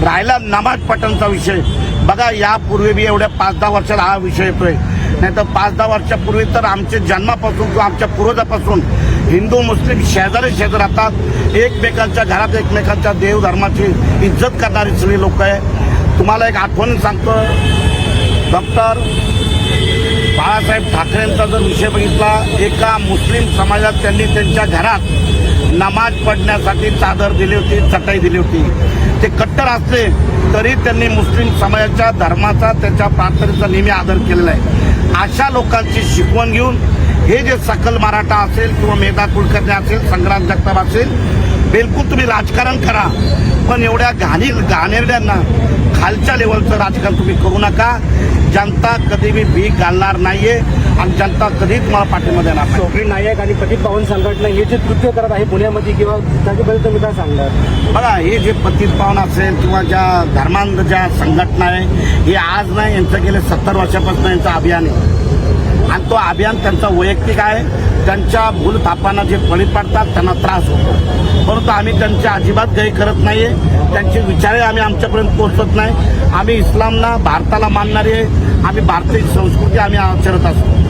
राहिला नमाज पठणचा विषय, बघा यापूर्वी बी एवढ्या 5-10 वर्षात हा विषय येतोय, नाही तर 5-10 वर्षापूर्वी तर आमच्या जन्मापासून किंवा आमच्या पूर्वजापासून हिंदू मुस्लिम शेजारी राहतात, एकमेकांच्या घरात एकमेकांच्या देवधर्माची इज्जत करणारी सगळी लोक आहे. तुम्हाला एक आठवण सांगतो, डॉक्टर बाळासाहेब ठाकरेंचा जर विषय बघितला, एका मुस्लिम समाजात त्यांनी त्यांच्या घरात नमाज पढण्यासाठी चादर दिली होती, चटाई दिली होती. ते कट्टर असले तरी त्यांनी मुस्लिम समाजाच्या धर्माचा, त्याच्या प्रार्थनेचा नेहमी आदर केलेला आहे. अशा लोकांची शिकवण घेऊन हे जे सकल मराठा असेल किंवा मेधा कुलकर्णी असेल, संग्राम जगताप असेल, बिलकुल तुम्ही राजकारण करा, पण एवढ्या घाणेरड्यांना खालच्या लेवलचं राजकारण तुम्ही करू नका. जनता कधी बी भीक घालणार नाहीये आणि जनता कधी तुम्हाला पाठिंबा देणार नाही. चौकडी नायक आणि पतित पावन संघटना हे जे कृत्य करत आहे पुण्यामध्ये, किंवा त्याच्याबद्दल तुम्ही काय सांगणार? बघा, हे जे पतित पावन असेल किंवा ज्या धर्मांध ज्या संघटना आहे, हे आज नाही, यांचं गेले 70 वर्षापासून यांचं अभियान आहे आणि तो अभियान त्यांचा वैयक्तिक आहे. त्यांच्या भूलथापांना जे बळी पडतात त्यांना त्रास होतो, परंतु आम्ही त्यांची अजिबात गय करत नाहीये. त्यांचे विचारही आम्ही आमच्यापर्यंत पोहोचत नाही. आम्ही इस्लामला, भारताला मानणारे, आम्ही भारतीय संस्कृती आम्ही आचरत असतो.